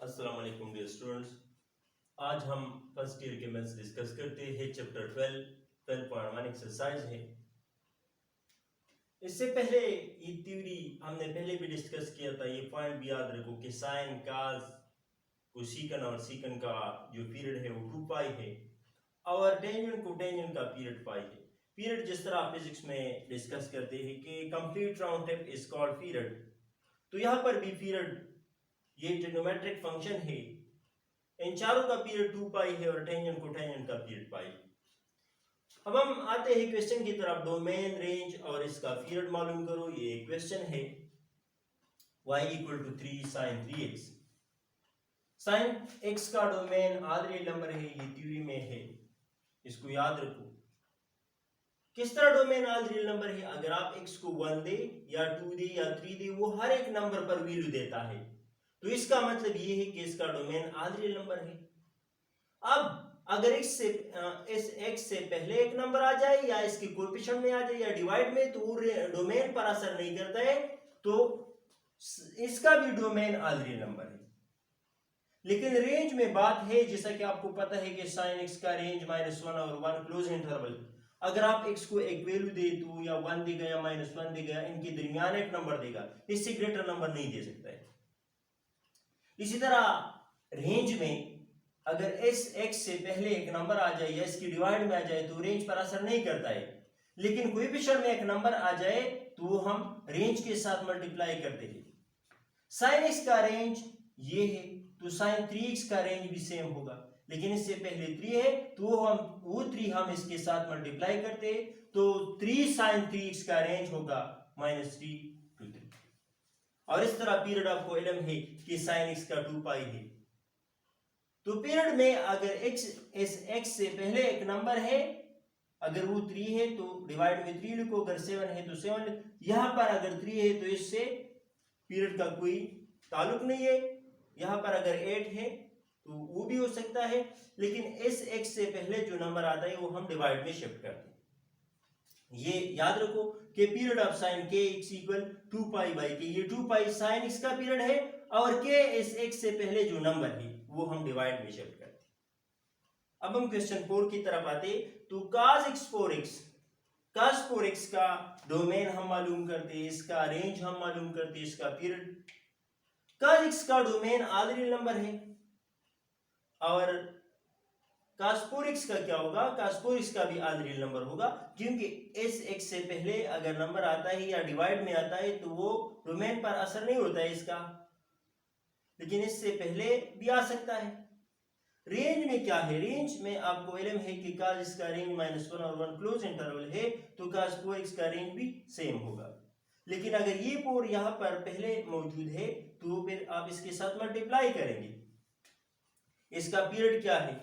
अस्सलाम वालेकुम dear students. आज हम फर्स्ट ईयर के मैथ्स डिस्कस करते हैं। चैप्टर 12.1 एक्सरसाइज है। इससे पहले ये थ्योरी हमने पहले भी डिस्कस किया था। ये पॉइंट भी याद रखो कि साइन काज कोसेकन और सेकंड का जो पीरियड है वो 2 पाई है और टेंजेंट को टेंजेंट का पीरियड पाई है। पीरियड जिस तरह फिजिक्स में डिस्कस करते हैं कि complete round trip is called period, तो यहाँ पर भी पीरियड ये ट्रिग्नोमेट्रिक फंक्शन है। इन चारों का पीरियड 2 पाई है और टेंजेंट को टेंजेंट का पीरियड पाई। अब हम आते हैं क्वेश्चन की तरफ। डोमेन, रेंज और इसका पीरियड मालूम करो। ये क्वेश्चन है y equal to 3 sin 3x। sin x का डोमेन आध रियल नंबर है, ये थ्योरी में है, इसको याद रखो। किस तरह डोमेन आध रियल नंबर है? अगर आप x को 1 दे या 2 दे या 3 दे, वो हर एक नंबर पर वैल्यू देता है, तो इसका मतलब ये है कि इसका डोमेन आध रियल नंबर है। अब अगर इस x से पहले एक नंबर आ जाए या इसके कोएफिशिएंट में आ जाए या डिवाइड में, तो डोमेन पर असर नहीं करता है, तो इसका भी डोमेन आध रियल नंबर है। लेकिन रेंज में बात है, जैसा कि आपको पता है कि sin x का रेंज -1 और 1 क्लोज इंटरवल। अगर आप x को एक वैल्यू दे तो या 1 देगा या -1 देगा, इनके दरमियान एक नंबर देगा, इससे ग्रेटर नंबर नहीं दे सकता है। इसी तरह रेंज में अगर इस x से पहले एक नंबर आ जाए या इसकी डिवाइड में आ जाए तो रेंज पर असर नहीं करता है। लेकिन कोएफिशिएंट में एक नंबर आ जाए तो हम रेंज के साथ मल्टीप्लाई करते हैं। sin x का रेंज ये है, तो sin 3x का रेंज भी सेम होगा। लेकिन इससे पहले 3 है तो वो 3 हम इसके साथ मल्टीप्लाई करते हैं, तो 3 sin 3x का रेंज होगा -3 to 3। और इस तरह पीरियड आपको इल्म है कि sin x का 2 पाई है। तो पीरियड में अगर x से पहले एक नंबर है, अगर वो 3 है तो डिवाइड में 3 लिखो, अगर 7 है तो 7 लिखो। यहां पर अगर 3 है तो इससे पीरियड का कोई ताल्लुक नहीं है। यहां पर अगर 8 है तो वो भी हो सकता है, लेकिन इस x से पहले जो नंबर आता है वो हम डिवाइड में शिफ्ट करते हैं। ये याद रखो कि period of sin kx equal 2 pi by k। ये 2 पाई sin x का पीरियड है और k इस x से पहले जो नंबर है वो हम डिवाइड में शिफ्ट करते हैं। अब हम क्वेश्चन 4 की तरफ आते, तो cos x 4x का डोमेन हम मालूम करते हैं, इसका रेंज हम मालूम करते हैं, इसका पीरियड। cos x का डोमेन आध रियल नंबर है और cos 4x का क्या होगा? cos 4x का भी आध रियल नंबर होगा, क्योंकि इस x से पहले अगर नंबर आता है या डिवाइड में आता है तो वो डोमेन पर असर नहीं होता है इसका, लेकिन इससे पहले भी आ सकता है। रेंज में क्या है? रेंज में आपको इल्म है कि cos x का रेंज -1 और 1 क्लोज इंटरवल है, तो cos 4x का रेंज भी सेम होगा। लेकिन अगर ये 4 यहाँ पर पहले मौजूद है तो फिर आप इसके साथ मल्टीप्लाई करेंगे। इसका पीरियड क्या है?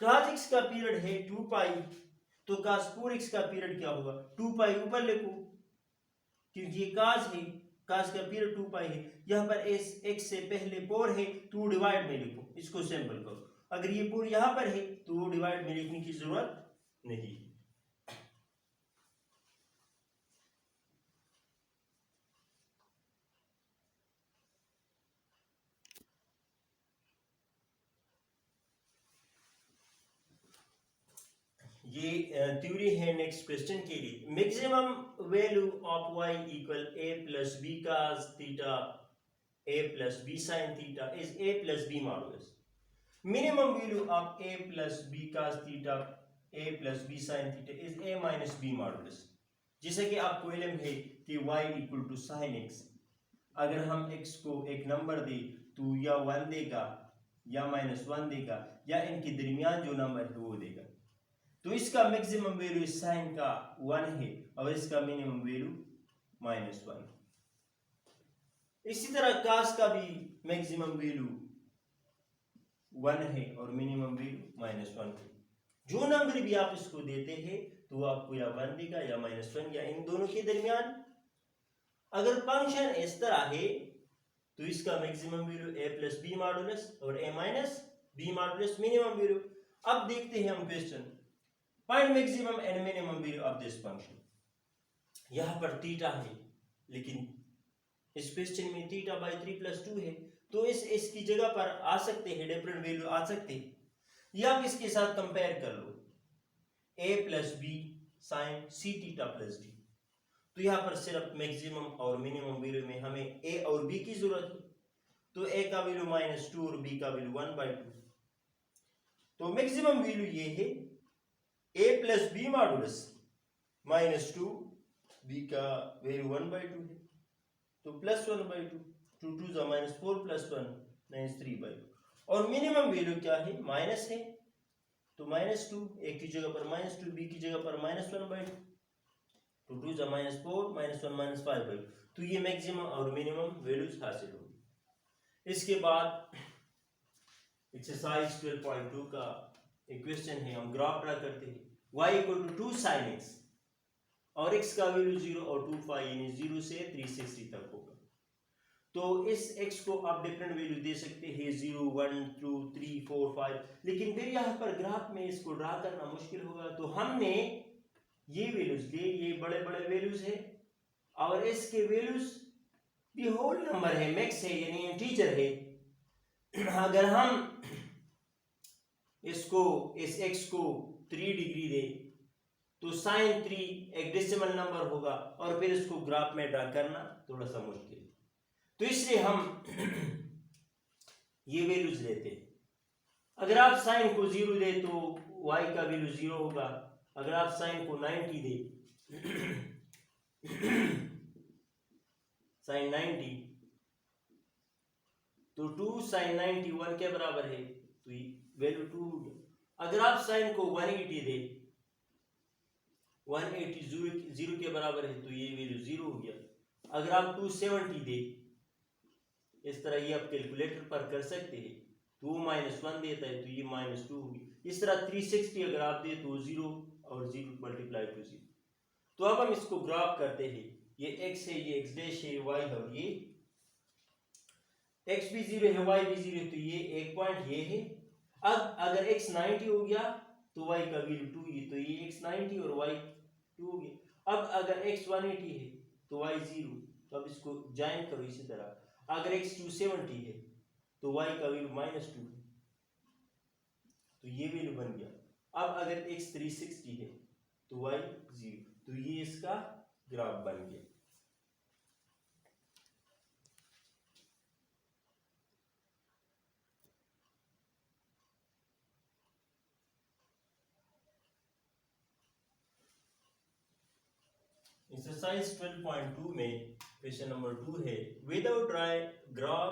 cos x का पीरियड है 2 पाई, तो cos 4x का पीरियड क्या होगा? 2 पाई ऊपर लिखो, क्योंकि ये cos है, cos का पीरियड 2 पाई है। यहाँ पर इस x से पहले 4 है तो डिवाइड में लिखो, इसको सिंपल करो। अगर ये 4 यहाँ पर है तो डिवाइड में लिखने की जरूरत नहीं है। ये थ्योरी है नेक्स्ट क्वेश्चन के लिए। Maximum value of y equal a plus b cos theta a plus b sin theta is a plus b modulus. Minimum value of a plus b cos theta a plus b sin theta is a minus b modulus. जैसे कि आपको इल्म है कि y equal to sin x। अगर हम x को एक नंबर दे तो या 1 देगा या -1 देगा या इनके दरमियान जो नंबर है वो देगा, तो इसका मैक्सिमम वैल्यू साइन का 1 है और इसका मिनिमम वैल्यू -1। इसी तरह cos का भी मैक्सिमम वैल्यू 1 है और मिनिमम वैल्यू -1 है। जो नंबर भी आप इसको देते हैं तो आपको या 1 देगा या -1 या इन दोनों के दरमियान। अगर फंक्शन इस तरह है तो इसका maximum value a plus B modulus और a minus B modulus minimum value. अब देखते हैं हम question. Find maximum and minimum value of this function. यहाँ पर थीटा है, लेकिन इस क्वेश्चन में थीटा बाई 3 + 2 है, तो इसकी जगह पर आ सकते हैं, डिफरेंट वैल्यू आ सकते हैं। या आप इसके साथ कंपेयर कर लो, a plus B sine C theta plus D. तो यहाँ पर सिर्फ मैक्सिमम और मिनिमम वैल्यू में हमें a और b की जरूरत है। तो a का वैल्यू -2 और b का वैल्यू 1/2। तो मैक्सिमम वैल्यू ये है a plus B modulus -2, b का वैल्यू 1/2 है, तो +1/2, 2 2 -4 +1 -3/2। और मिनिमम वैल्यू क्या है, माइनस है, तो -2, a की जगह पर -2, b की जगह पर -1/2, 2 2 -4 -1 -5/2। तो ये मैक्सिमम और मिनिमम वैल्यूज हासिल होगी। इसके बाद एक्सरसाइज 12.2 का एक क्वेश्चन है, हम ग्राफ ड्रा करते हैं। y = 2 sin x और x का वैल्यू 0 और 2 पाई यानी 0 से 360 तक होगा। तो इस x को आप डिफरेंट वैल्यू दे सकते हैं, 0 1 2 3 4 5, लेकिन फिर यहाँ पर ग्राफ में इसको ड्रा करना मुश्किल होगा। तो हमने ये वैल्यूज लिए, ये बड़े बड़े वैल्यूज है और इसके वैल्यूज भी होल नंबर है, मैक्स है यानी इंटीजर है। अगर हम इसको इस x को 3 डिग्री दे तो sin 3 एक डेसिमल नंबर होगा और फिर इसको ग्राफ में ड्रा करना थोड़ा सा मुश्किल है। तो इसलिए हम ये वैल्यूज लेते हैं। अगर आप sin को 0 दे तो y का वैल्यू 0 होगा। अगर आप sin को 90 दे sin 90 तो 2 sin 90 1 के बराबर है, तो वैल्यू 2 हो गया। अगर आप sin को 180 दे, 180 0 के बराबर है, तो ये वैल्यू 0 हो गया। अगर आप 270 दे, इस तरह ये आप कैलकुलेटर पर कर सकते हैं, 2 -1 देता है तो ये -2 होगी। इस तरह 360 अगर आप दे तो 0 और 0 मल्टीप्लाई टू 0। तो अब हम इसको ग्राफ करते हैं, ये x है, ये x डैश है, y है, और ये x भी 0 है, y भी 0 है, तो ये एक पॉइंट ये है। अब अगर x 90 हो गया तो y का वैल्यू 2 है, तो ये x 90 और y 2 हो गया। अब अगर x 180 है तो y 0, तो अब इसको ज्वाइन करो इसी तरह। अगर x 270 है तो y का वैल्यू -2 है, तो ये वैल्यू बन गया। अब अगर x 360 है तो y 0, तो ये इसका ग्राफ बन गया। एक्सरसाइज 12.2 में क्वेश्चन नंबर 2 है, without graph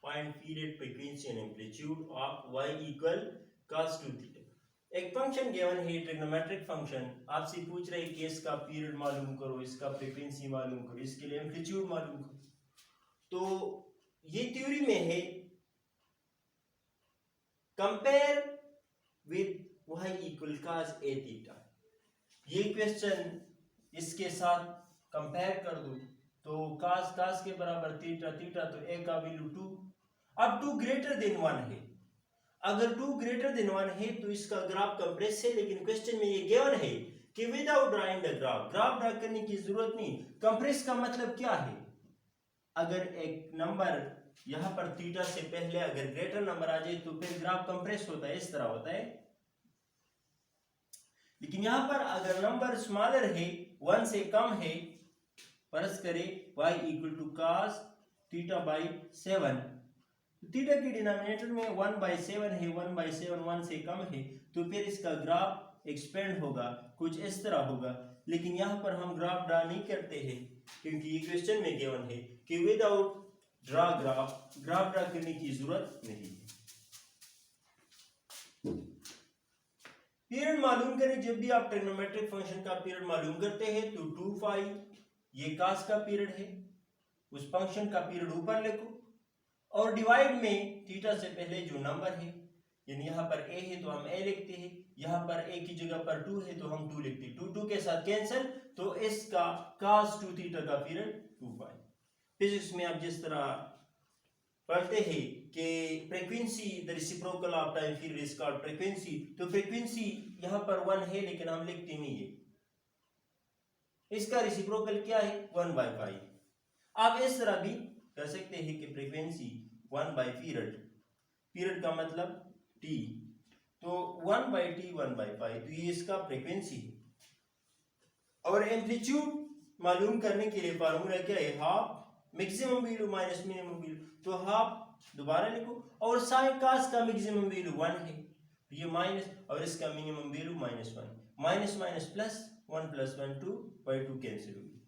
find period frequency and amplitude of y = cos 2 theta. एक फंक्शन गिवन है, ट्रिग्नोमेट्रिक फंक्शन, आपसे पूछ रहे हैं कि इसका पीरियड मालूम करो, इसका फ्रीक्वेंसी मालूम करो, इसके लिए एम्पलीट्यूड मालूम करो। तो ये थ्योरी में है, compare with y = cos a theta. ये क्वेश्चन इसके साथ कंपेयर कर दो तो cos के बराबर थीटा, तो a का वैल्यू 2। अब 2 > 1 है, अगर 2 > 1 है तो इसका ग्राफ कंप्रेस है, लेकिन क्वेश्चन में ये गिवन है कि without drawing the graph draw करने की जरूरत नहीं। कंप्रेस का मतलब क्या है, अगर एक नंबर यहां पर थीटा से पहले अगर ग्रेटर नंबर आ जाए तो फिर ग्राफ कंप्रेस होता है, इस तरह होता है। लेकिन यहां पर अगर नंबर स्मॉलर है, 1 से कम है, फर्ज करें y = cos θ/7, थीटा की डिनोमिनेटर में 1/7 है, 1/7 1 से कम है, तो फिर इसका ग्राफ एक्सपेंड होगा, कुछ इस तरह होगा। लेकिन यहाँ पर हम ग्राफ ड्रा नहीं करते हैं, क्योंकि ये क्वेश्चन में गिवन है कि विदाउट ग्राफ ड्रा करने की जरूरत नहीं है। पीरियड मालूम करें, जब भी आप ट्रिग्नोमेट्रिक फंक्शन का पीरियड मालूम करते हैं तो 2 पाई ये cos का पीरियड है, उस फंक्शन का पीरियड ऊपर लिखो और डिवाइड में थीटा से पहले जो नंबर है, यानी यहाँ पर a है तो हम a लिखते हैं, यहाँ पर a की जगह पर 2 है तो हम 2 लिखते हैं, 2 2 के साथ कैंसिल, तो इसका cos 2 थीटा का पीरियड 2 पाई। फिजिक्स में आप जिस तरह पढ़ते हैं कि frequency the reciprocal of time period is called frequency, तो फ्रीक्वेंसी यहाँ पर 1 है लेकिन हम लिखते नहीं है, इसका रेसिप्रोकल क्या है 1/π। आप इस तरह भी कर सकते हैं कि फ्रीक्वेंसी 1/पीरियड, पीरियड का मतलब t, तो 1/t 1/पाई, तो ये इसका फ्रीक्वेंसी है। और एम्पलीट्यूड मालूम करने के लिए फार्मूला क्या है, half maximum value minus minimum value, तो हाफ दोबारा लिखो, और साइन कास का मैक्सिमम वैल्यू 1 है, ये माइनस, और इसका minimum value -1, minus minus plus, 1 + 1 2/2 cancel होगी।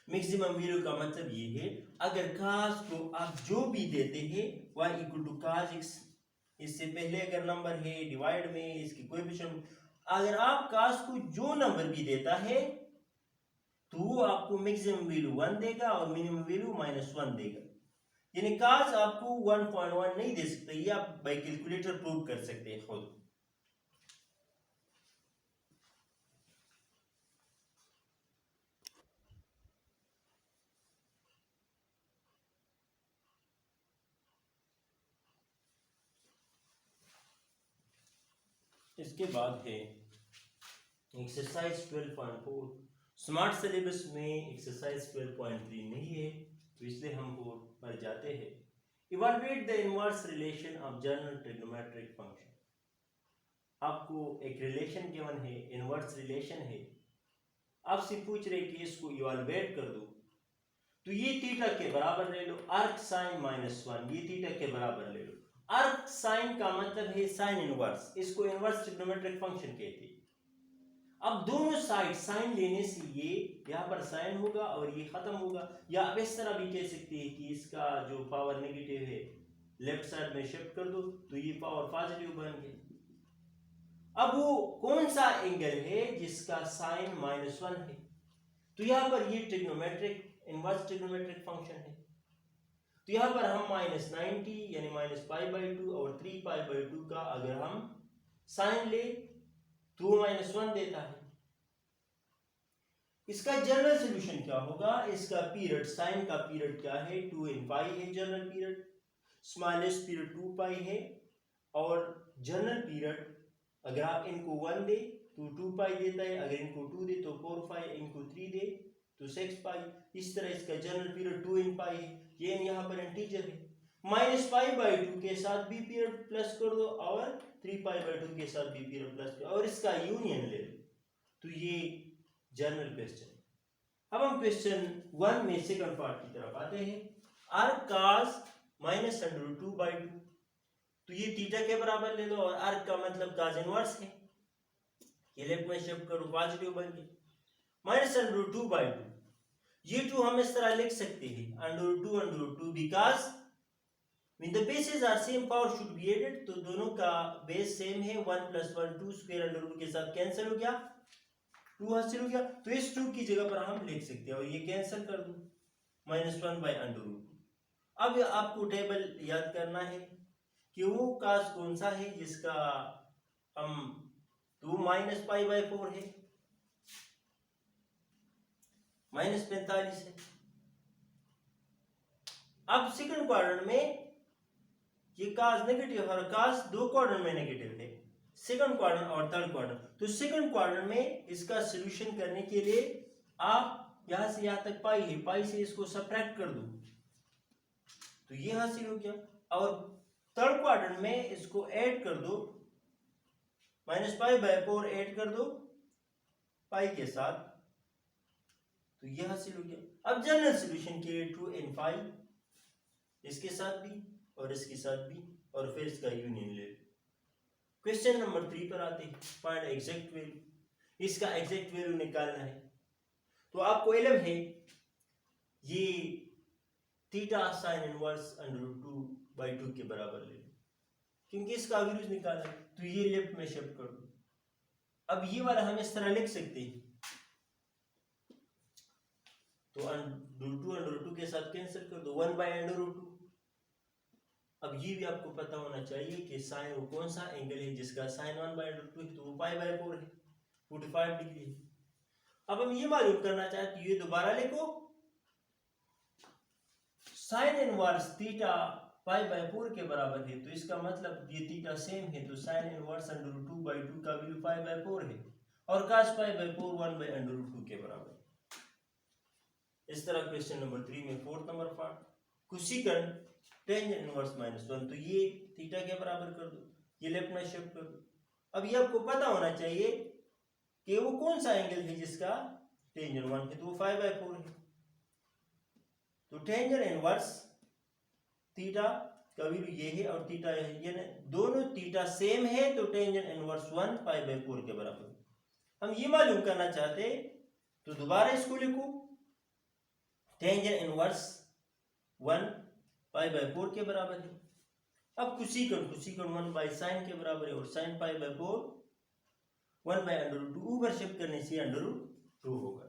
मैक्सिमम वैल्यू का मतलब ये है, अगर कास को आप जो भी देते हैं y = cos x, इससे पहले अगर नंबर है डिवाइड में इसकी कोएफिशिएंट, अगर आप कास को जो नंबर भी देता है तो वो आपको मैक्सिमम वैल्यू 1 देगा और मिनिमम वैल्यू -1 देगा। यानी कास आपको 1.1 नहीं दे सकता, ये आप बाय कैलकुलेटर प्रूव कर सकते हैं खुद। इसके बाद है एक्सरसाइज 12.4। स्मार्ट सिलेबस में एक्सरसाइज 12.3 नहीं है, तो इसलिए हम पर जाते हैं। Evaluate the inverse relation of general trigonometric function. आपको एक रिलेशन गिवन है, इनवर्स रिलेशन है, आपसे पूछ रहे कि इसको इवैल्यूएट कर दो, तो ये थीटा के बराबर ले लो, आर्क साइन -1, ये थीटा के बराबर ले लो। आर्क साइन का मतलब है साइन इनवर्स, इसको इनवर्स ट्रिग्नोमेट्रिक फंक्शन कहते हैं। अब दोनों साइड साइन लेने से ये यहाँ पर साइन होगा और ये खत्म होगा, या अब इस तरह भी कह सकते हैं कि इसका जो पावर नेगेटिव है लेफ्ट साइड में शिफ्ट कर दो, तो ये पावर पॉजिटिव बन गया। अब वो कौन सा एंगल है जिसका साइन -1 है, तो यहाँ पर ये ट्रिग्नोमेट्रिक इनवर्स ट्रिग्नोमेट्रिक फंक्शन है, तो यहाँ पर हम -90 यानी -π/2 और 3π/2 का अगर हम साइन ले तो -1 देता है। इसका जनरल सॉल्यूशन क्या होगा, इसका पीरियड साइन का पीरियड क्या है, 2n π है जनरल पीरियड, स्मॉलेस्ट पीरियड 2π है, और जनरल पीरियड अगर आप इनको 1 दे तो 2π देता है, अगर इनको 2 दे तो 4π, इनको 3 दे तो 6π। इस तरह इसका जनरल पीरियड 2n π है, ये यहाँ पर इंटीजर है। -π/2 के साथ भी पीरियड प्लस कर दो और 3π/2 के साथ भी पीरियड प्लस कर, और इसका यूनियन ले लो, तो ये जनरल क्वेश्चन। अब हम क्वेश्चन 1 में सेकंड पार्ट की तरफ आते हैं। आर्क cos -√2/2, तो ये थीटा के बराबर ले लो, और आर्क का मतलब cos इनवर्स है, ये लेफ्ट में शिफ्ट करो, पॉजिटिव बन गया। -√2/2, ये 2 हम इस तरह लिख सकते हैं, √2 because when the bases are same power should be added, तो दोनों का बेस सेम है, 1 + 1 2 स्क्वायर √2 के साथ कैंसिल हो गया, 2 हासिल हो गया, तो इस 2 की जगह पर हम लिख सकते हैं, और ये कैंसिल कर दो, -1/√2। अब आपको टेबल याद करना है कि वो कास कौन सा है जिसका हम, तो -π/4 है, -45 है। अब सेकंड क्वाड्रेंट में ये कास नेगेटिव है, कास 2 क्वाड्रेंट में नेगेटिव है, सेकंड क्वाड्रेंट और थर्ड क्वाड्रेंट, तो सेकंड क्वाड्रेंट में इसका सॉल्यूशन करने के लिए आप यहां से यहां तक पाई है, पाई से इसको सब्ट्रैक्ट कर दो, तो ये हासिल हो गया, और थर्ड क्वाड्रेंट में इसको ऐड कर दो, -π/4 ऐड कर दो पाई के साथ, तो ये हासिल हो गया। अब जनरल सॉल्यूशन के लिए 2n π इसके साथ भी और इसके साथ भी, और फिर इसका यूनियन ले लो। क्वेश्चन नंबर 3 पर आते हैं, फाइंड एग्जैक्ट वैल्यू। इसका एग्जैक्ट वैल्यू निकालना है, तो आपको इल्म है ये थीटा साइन इनवर्स √2/2 के बराबर ले लो, क्योंकि इसका वैल्यूज निकालना है, तो ये लेफ्ट में शिफ्ट कर दो। अब ये वाला हम इस तरह लिख सकते हैं, तो √2 के साथ कैंसिल कर दो, 1/√2। अब ये भी आपको पता होना चाहिए कि साइन वो कौन सा एंगल है जिसका साइन 1/√2 है, तो वो π/4 है, 45 डिग्री है। अब हम ये मालूम करना चाहते हैं, ये दोबारा लिखो, साइन इनवर्स थीटा π/4 के बराबर है, तो इसका मतलब ये थीटा सेम है, तो साइन इनवर्स √2/2 का वैल्यू π/4 है, और cos π/4 1/√2 के बराबर। इस तरह क्वेश्चन नंबर 3 में 4th number part, cosecant tangent inverse -1, तो ये थीटा के बराबर कर दो, ये लेफ्ट में शिफ्ट कर दो। अब ये आपको पता होना चाहिए कि वो कौन सा एंगल है जिसका टेंजेंट 1 है, तो वो 5/4 है। तो टेंजेंट इनवर्स थीटा का वैल्यू ये है और थीटा है, ये दोनों थीटा सेम है, तो टेंजेंट इनवर्स 1 π/4 के बराबर। हम ये मालूम करना चाहते तो दोबारा इसको लिखो, टेंजेंट इनवर्स 1 π/4 के बराबर है। अब कुसीकन 1/sin के बराबर है और sin π/4 1/√2 ऊपर शिफ्ट करने से √2 होगा।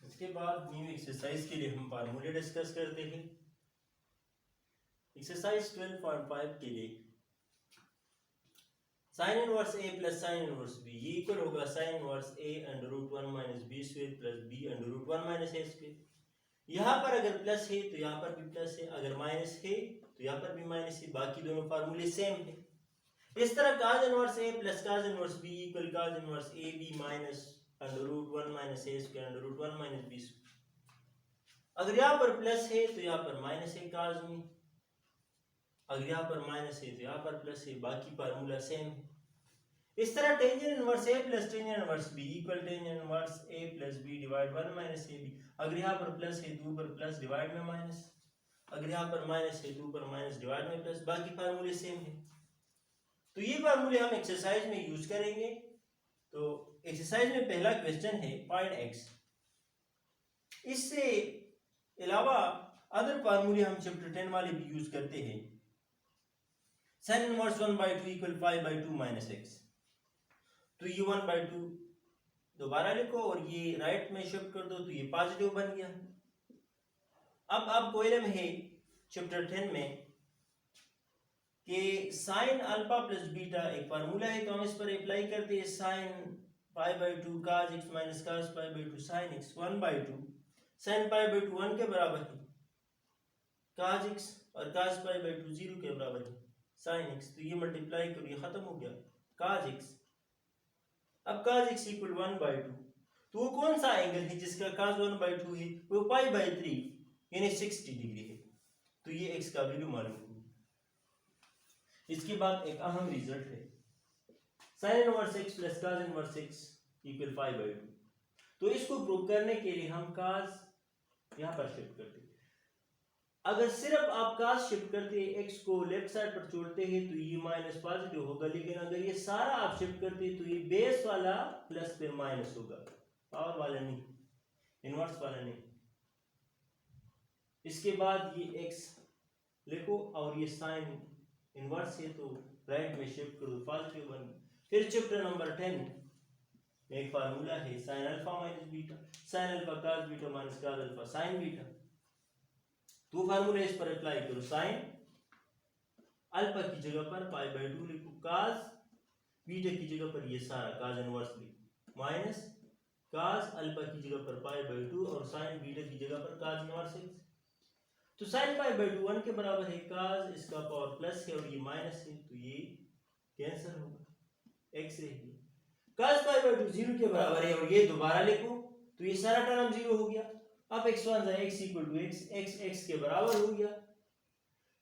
इसके बाद न्यू एक्सरसाइज के लिए हम फार्मूले डिस्कस करते हैं। एक्सरसाइज 12.5 के लिए sine inverse a plus sine inverse b ये इक्वल होगा sine inverse a √1 minus b square plus b √1 minus a square. यहाँ पर अगर प्लस है तो यहाँ पर भी प्लस है, अगर माइनस है तो यहाँ पर भी माइनस है, बाकी दोनों फार्मूले सेम है। इस तरह cos inverse a plus cos inverse b equal cos inverse a b minus √1 minus a square √1 minus b square. अगर यहाँ पर प्लस है तो यहाँ पर माइनस है cos में, अगर यहाँ पर माइनस है तो यहाँ पर प्लस है, बाकी फार्मूला सेम है। इस तरह tangent inverse a plus tangent inverse b equal tangent inverse a plus b divide 1 minus ab। अगर यहाँ पर प्लस है तो ऊपर प्लस डिवाइड में माइनस, अगर यहाँ पर माइनस है तो ऊपर माइनस डिवाइड में प्लस, बाकी फार्मूले सेम है। तो ये फार्मूले हम एक्सरसाइज में यूज करेंगे। तो एक्सरसाइज में पहला क्वेश्चन है फाइंड x। इससे अलावा अदर फार्मूले हम चैप्टर 10 वाले भी यूज करते हैं। sin inverse 1/2 equal 5/2 minus x, तो ये 1/2 दोबारा लिखो और ये राइट में शिफ्ट कर दो, तो ये पॉजिटिव बन गया। अब आपको इल्म है चैप्टर 10 में कि साइन अल्फा प्लस बीटा एक फार्मूला है, तो हम इस पर अप्लाई करते हैं। Sine π/2 cos x minus cos π/2 sin x 1/2 sin π/2 1 के बराबर है, cos x और cos π/2 0 के बराबर है sin x, तो ये मल्टीप्लाई करो, ये खत्म हो गया cos x। अब cos x इक्वल 1/2, तो वो कौन सा एंगल है जिसका cos 1/2 है, वो π/3 यानी 60 डिग्री है। तो ये x का वैल्यू मालूम है। इसके बाद एक अहम रिजल्ट है sin inverse x plus cos inverse x equal 5/2। तो इसको प्रूव करने के लिए हम cos यहाँ पर शिफ्ट करते हैं। अगर सिर्फ आप cos शिफ्ट करते हैं, x को लेफ्ट साइड पर छोड़ते हैं, तो ये माइनस पॉजिटिव होगा, लेकिन अगर ये सारा आप शिफ्ट करते हैं तो ये बेस वाला प्लस पे माइनस होगा, पावर वाला नहीं, इनवर्स वाला नहीं। इसके बाद ये x लिखो और ये साइन इनवर्स है तो राइट में शिफ्ट करो, पॉजिटिव बन। फिर चैप्टर नंबर 10 में एक फार्मूला है sine alpha minus beta, sine alpha cos beta minus cos alpha sign beta. तो फार्मूला इस पर अप्लाई करो, साइन अल्फा की जगह पर π/2 लिखो, cos बीटा की जगह पर ये सारा cos इनवर्स लिखो, माइनस cos अल्फा की जगह पर π/2 और साइन बीटा की जगह पर cos इनवर्स x। तो sin π/2 1 के बराबर है, cos इसका पावर प्लस है और ये माइनस है, तो ये कैंसिल होगा, x रहेगी। cos π/2 0 के बराबर है और ये दोबारा लिखो, तो ये सारा टर्म 0 हो गया। अब x1 x equal to x के बराबर हो गया।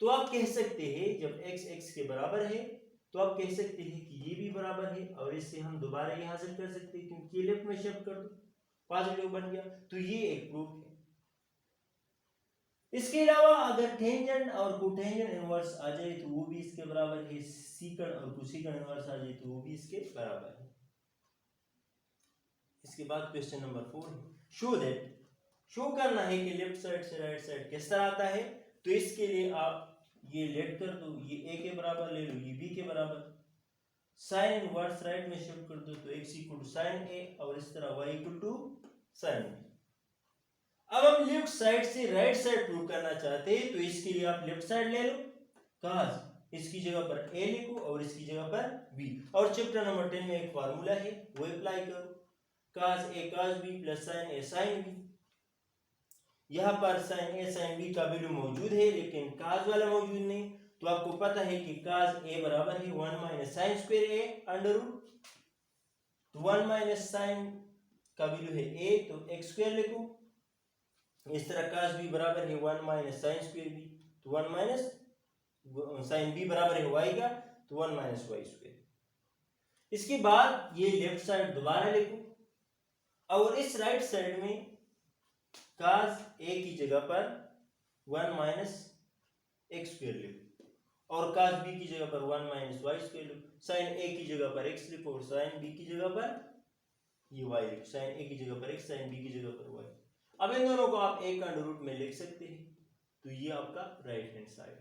तो आप कह सकते हैं जब x के बराबर है तो आप कह सकते हैं कि ये भी बराबर है, और इससे हम दोबारा ये हासिल कर सकते हैं क्योंकि ये लेफ्ट में शिफ्ट कर दो, पॉजिटिव बन गया। तो ये एक प्रूफ है। इसके अलावा अगर टेंजेंट और कोटेंजेंट इनवर्स आ जाए तो वो भी इसके बराबर है, सीकंड और कोसेकंड इनवर्स आ जाए तो वो भी इसके बराबर है। इसके बाद क्वेश्चन नंबर 4 है शो दैट, शो करना है कि लेफ्ट साइड से राइट साइड किस तरह आता है। तो इसके लिए आप ये लेट कर दो, ये a के बराबर ले लो, ये b के बराबर, साइन इनवर्स राइट में शिफ्ट कर दो, तो x equal to sine a और इस तरह y equal to sine b। अब हम लेफ्ट साइड से राइट साइड प्रूव करना चाहते हैं, तो इसके लिए आप लेफ्ट साइड ले लो, cos इसकी जगह पर a लिखो और इसकी जगह पर b, और चैप्टर नंबर 10 में एक फार्मूला है वो अप्लाई करो, cos a cos b plus sin a sin b। यहाँ पर sin a sin b का वैल्यू मौजूद है लेकिन cos वाला मौजूद नहीं, तो आपको पता है कि cos a बराबर है 1 minus sine square a under root, तो 1 माइनस साइन का वैल्यू है a, तो x स्क्वायर लिखो। इस तरह cos b बराबर है 1 माइनस साइन स्क्वायर b, तो 1 माइनस साइन b बराबर है y का, तो 1 माइनस वाई स्क्वायर। इसके बाद ये लेफ्ट साइड दोबारा लिखो और इस राइट साइड में cos a की जगह पर 1 माइनस एक्स स्क्वायर लिखो और cos b की जगह पर 1 माइनस वाई स्क्वायर लिखो, sin a की जगह पर x लिखो और sin b की जगह पर ये y लिखो, sin a की जगह पर x, sin b की जगह पर y। अब इन दोनों को आप एक अंडर रूट में लिख सकते हैं, तो ये आपका राइट हैंड साइड।